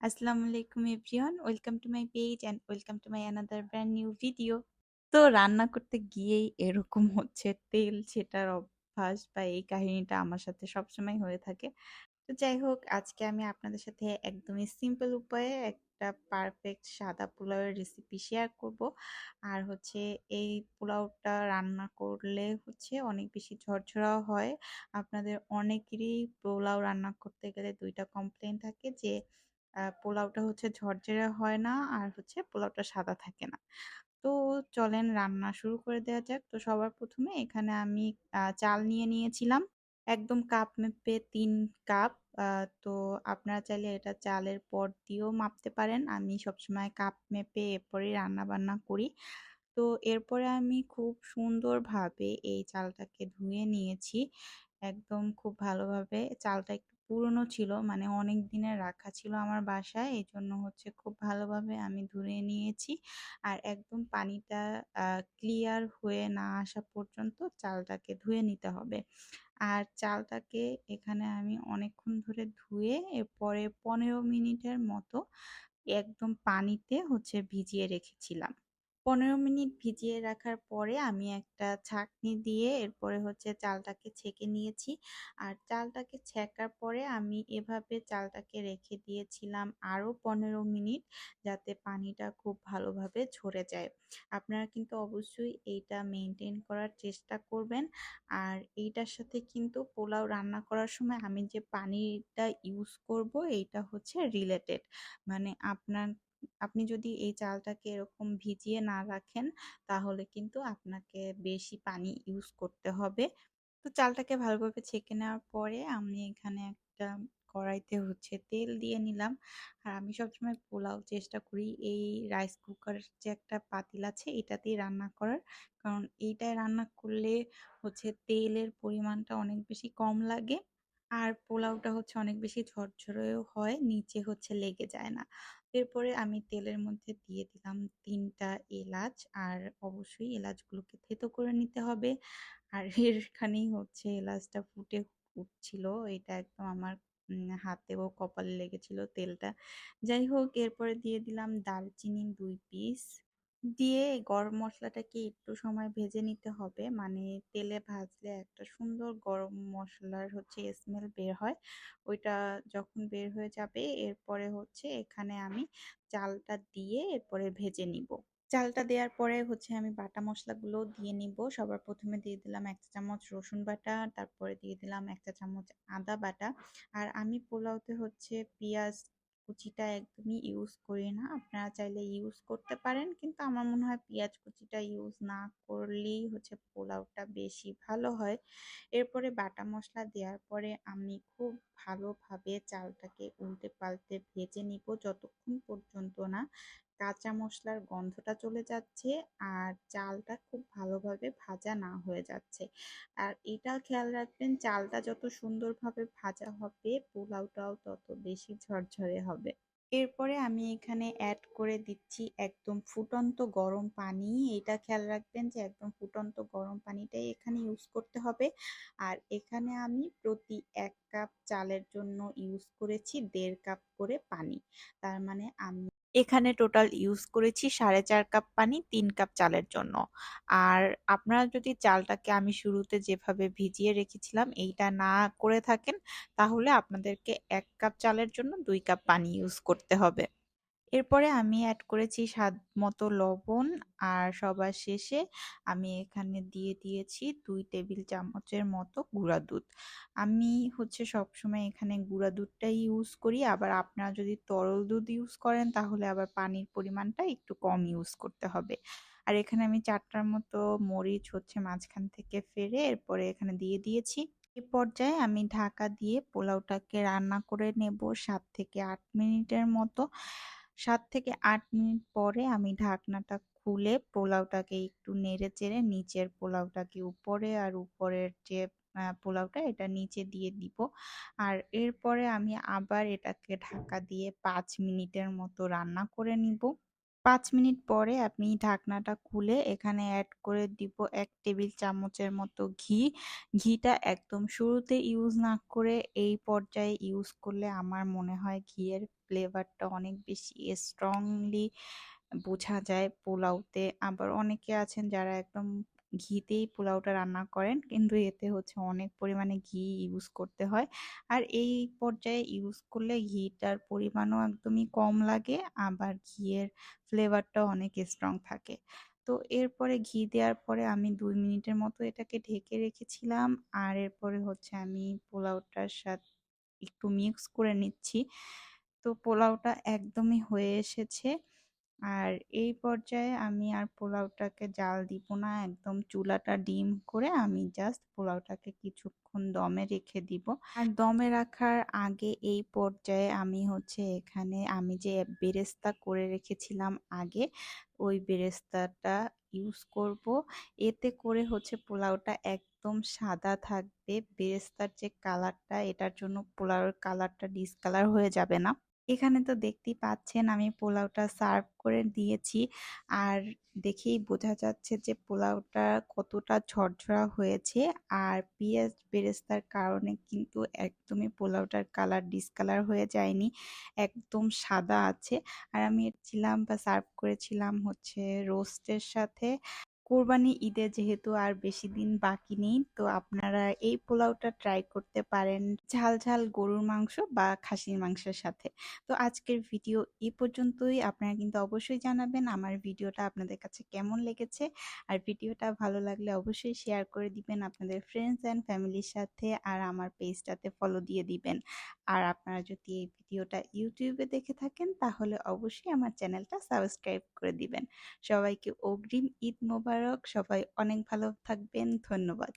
আসসালামু আলাইকুম everyone. Welcome to my page and welcome to my another brand new video. তো রান্না করতে গিয়েই এরকম হচ্ছে তেল ছেটার অভ্যাস বা এই কাহিনীটা আমার সাথে সবসময় হয়ে থাকে। তো যাই হোক, আজকে আমি আপনাদের সাথে একদমই সিম্পল উপায়ে একটা পারফেক্ট সাদা পোলাওয়ের রেসিপি শেয়ার করব। আর হচ্ছে এই পোলাওটা রান্না করলে হচ্ছে অনেক বেশি ঝরঝরাও হয়। আপনাদের অনেকেরই পোলাও রান্না করতে গেলে ২ টা কমপ্লেইন থাকে যে পোলাওটা হচ্ছে ঝরঝরে হয় না আর হচ্ছে পোলাওটা সাদা থাকে না। তো চলেন রান্না শুরু করে দেওয়া যাক। তো সবার ১ম এ এখানে আমি চাল নিয়ে নিয়েছিলাম। একদম কাপ মেপে ৩ কাপ। আ তো আপনারা চাইলে এটা চালের পট দিয়েও মাপতে পারেন। আমি সবসময় কাপ মেপে এরপরেই রান্নাবান্না করি। তো এরপরে আমি খুব সুন্দরভাবে এই চালটাকে ধুয়ে নিয়েছি। একদম খুব ভালোভাবে। চালটা একটু পুরনো ছিল, মানে অনেক দিনের রাখা ছিল আমার বাসায়। এজন্য হচ্ছে খুব ভালোভাবে আমি ধুয়ে নিয়েছি। আর একদম পানিটা আ ক্লিয়ার হয়ে না আসা পর্যন্ত চালটাকে ধুয়ে নিতে হবে। আর চালটাকে এখানে আমি অনেকক্ষণ ধরে ধুয়ে এরপরে ১৫ মিনিটের মতো একদম পানিতে হচ্ছে ভিজিয়ে রেখেছিলাম। ১৫ মিনিট ভিজিয়ে রাখার পরে আমি একটা ছাঁকনি দিয়ে এরপরে হচ্ছে চালটাকে ছেঁকে নিয়েছি। আর চালটাকে ছেঁকার পরে আমি এভাবে চালটাকে রেখে দিয়েছিলাম আরও ১৫ মিনিট, যাতে পানিটা খুব ভালোভাবে ঝরে যায়। আপনারা কিন্তু অবশ্যই এইটা মেইনটেইন করার চেষ্টা করবেন। আর এইটার সাথে কিন্তু পোলাও রান্না করার সময় আমি যে পানিটা ইউজ করব এইটা হচ্ছে রিলেটেড। মানে আপনি যদি এই চালটাকে এরকম ভিজিয়ে না রাখেন, তাহলে কিন্তু আপনাকে বেশি পানি ইউজ করতে হবে। তো চালটাকে ভালোভাবে ছেঁকে নেওয়ার পরে আমি এখানে একটা কড়াইতে হচ্ছে তেল দিয়ে নিলাম। আর আমি সবসময় পোলাও চেষ্টা করি এই রাইস কুকার যে একটা পাতিল আছে এটাতেই রান্না করার। কারণ এইটায় রান্না করলে হচ্ছে তেলের পরিমাণটা অনেক বেশি কম লাগে। আর পোলাওটা হচ্ছে অনেক বেশি ঝরঝরেও হয়, নিচে হচ্ছে লেগে যায় না। এরপরে আমি তেলের মধ্যে দিয়ে দিলাম ৩ টা এলাচ। আর অবশ্যই এলাচগুলোকে থেতো করে নিতে হবে। আর এখানেই হচ্ছে এলাচটা ফুটে উঠছিল। এটা একদম আমার হাতে ও কপালে লেগেছিল তেলটা। যাই হোক, এরপরে দিয়ে দিলাম দারচিনি ২ পিস। দিয়ে গরম মসলাটাকে একটু সময় ভেজে নিতে হবে। মানে তেলে ভাজলে একটা সুন্দর গরম মসলার হচ্ছে স্মেল বের হয়। ওইটা যখন বের হয়ে যাবে এরপরে হচ্ছে এখানে আমি চালটা দিয়ে এরপরে ভেজে নিব। চালটা দেওয়ার পরে হচ্ছে আমি বাটা মসলাগুলো দিয়ে নিব। সবার ১ম এ দিয়ে দিলাম ১ চা চামচ রসুন বাটা, তারপরে দিয়ে দিলাম ১ চা চামচ আদা বাটা। আর আমি পোলাওতে হচ্ছে পেঁয়াজ কুচিটা একদমই ইউজ করি না। আপনারা চাইলে ইউজ করতে পারেন। কিন্তু আমার মনে হয় পেঁয়াজ কুচিটা ইউজ না করলেই হচ্ছে পোলাওটা বেশি ভালো হয়। এরপরে বাটা মসলা দেওয়ার পরে আমি খুব ভালোভাবে চালটাকে উল্টে পাল্টে ভেজে নিব যতক্ষণ পর্যন্ত না কাঁচা মসলার গন্ধটা চলে যাচ্ছে আর চালটা খুব ভালোভাবে ভাজা না হয়ে যাচ্ছে। আর এটা খেয়াল রাখবেন, চালটা যত সুন্দরভাবে ভাজা হবে পোলাওটাও তত বেশি ঝরঝরে হবে। এরপরে আমি এখানে অ্যাড করে দিচ্ছি একদম ফুটন্ত গরম পানি। এটা খেয়াল রাখবেন যে একদম ফুটন্ত গরম পানিটাই এখানে ইউজ করতে হবে। আর এখানে আমি প্রতি ১ কাপ চালের জন্য ইউজ করেছি ১.৫ কাপ করে পানি। তার মানে আমি এখানে টোটাল ইউজ করেছি ৪.৫ কাপ পানি ৩ কাপ চালের জন্য। আর আপনারা যদি চালটাকে আমি শুরুতে যেভাবে ভিজিয়ে রেখেছিলাম এইটা না করে থাকেন, তাহলে আপনাদেরকে ১ কাপ চালের জন্য ২ কাপ পানি ইউজ করতে হবে। এরপরে আমি অ্যাড করেছি স্বাদ মতো লবণ। আর সবার শেষে আমি এখানে দিয়ে দিয়েছি ২ টেবিল চামচের মতো গুঁড়া দুধ। আমি হচ্ছে সবসময় এখানে গুঁড়া দুধটাই ইউজ করি। আবার আপনারা যদি তরল দুধ ইউজ করেন তাহলে আবার পানির পরিমাণটা একটু কম ইউজ করতে হবে। আর এখানে আমি ৪ টার মতো মরিচ হচ্ছে মাঝখান থেকে ফেড়ে এরপরে এখানে দিয়ে দিয়েছি। এ পর্যায়ে আমি ঢাকা দিয়ে পোলাওটাকে রান্না করে নেব ৭ থেকে ৮ মিনিটের মতো। ৭ থেকে ৮ মিনিট পরে আমি ঢাকনাটা খুলে পোলাওটাকে একটু নেড়েচেড়ে নিচের পোলাওটাকে উপরে আর উপরের যে পোলাওটা এটা নিচে দিয়ে দিব। আর এরপরে আমি আবার এটাকে ঢাকা দিয়ে ৫ মিনিটের মতো রান্না করে নিব। ৫ মিনিট পরে আমি ঢাকনাটা খুলে এখানে অ্যাড করে দিব ১ টেবিল চামচের মতো ঘি। ঘিটা একদম শুরুতে ইউজ না করে এই পর্যায়ে ইউজ করলে আমার মনে হয় ঘিয়ের ফ্লেভারটা অনেক বেশি স্ট্রংলি বোঝা যায় পোলাওতে। আবার অনেকে আছেন যারা একদম ঘিতেই পোলাওটা রান্না করেন, কিন্তু এতে হচ্ছে অনেক পরিমাণে ঘি ইউজ করতে হয়। আর এই পর্যায়ে ইউজ করলে ঘিটার পরিমাণও একদমই কম লাগে, আবার ঘিয়ের ফ্লেভারটাও অনেক স্ট্রং থাকে। তো এরপরে ঘি দেওয়ার পরে আমি ২ মিনিটের মতো এটাকে ঢেকে রেখেছিলাম। আর এরপরে হচ্ছে আমি পোলাওটার সাথে একটু মিক্স করে নিচ্ছি। তো পোলাওটা একদমই হয়ে এসেছে। আর এই পর্যায়ে আমি আর পোলাওটাকে জাল দিব না, একদম চুলাটা ডিম করে আমি জাস্ট পোলাওটাকে কিছুক্ষণ দমে রেখে দিব। আর দমে রাখার আগে এই পর্যায়ে আমি হচ্ছে এখানে আমি যে বেরেস্তা করে রেখেছিলাম আগে, ওই বেরেস্তাটা ইউজ করব। এতে করে হচ্ছে পোলাওটা একদম সাদা থাকবে। বেরেস্তার যে কালারটা, এটার জন্য পোলাওয়ের কালারটা ডিসকালার হয়ে যাবে না। এখানে তো দেখতেই পাচ্ছেন আমি পোলাওটা সার্ভ করে দিয়েছি। আর দেখেই বোঝা যাচ্ছে যে পোলাওটা কতটা ঝরঝরা হয়েছে। আর পেঁয়াজ বেরেস্তার কারণে কিন্তু একদমই পোলাওটার কালার ডিসকালার হয়ে যায়নি, একদম সাদা আছে। আর আমি ছিলাম বা সার্ভ করেছিলাম হচ্ছে রোস্টের সাথে। কোরবানি ঈদে যেহেতু আর বেশি দিন বাকি নেই, তো আপনারা এই পোলাওটা ট্রাই করতে পারেন ঝাল ঝাল গরুর মাংস বা খাসির মাংসের সাথে। তো আজকের ভিডিও এই পর্যন্তই। আপনারা কিন্তু অবশ্যই জানাবেন আমার ভিডিওটা আপনাদের কাছে কেমন লেগেছে। আর ভিডিওটা ভালো লাগলে অবশ্যই শেয়ার করে দিবেন আপনাদের ফ্রেন্ডস অ্যান্ড ফ্যামিলির সাথে, আর আমার পেজটাতে ফলো দিয়ে দিবেন। আর আপনারা যদি এই ভিডিওটা ইউটিউবে দেখে থাকেন তাহলে অবশ্যই আমার চ্যানেলটা সাবস্ক্রাইব করে দিবেন। সবাইকে অগ্রিম ঈদ মোবারক। সবাই অনেক ভালো থাকবেন। ধন্যবাদ।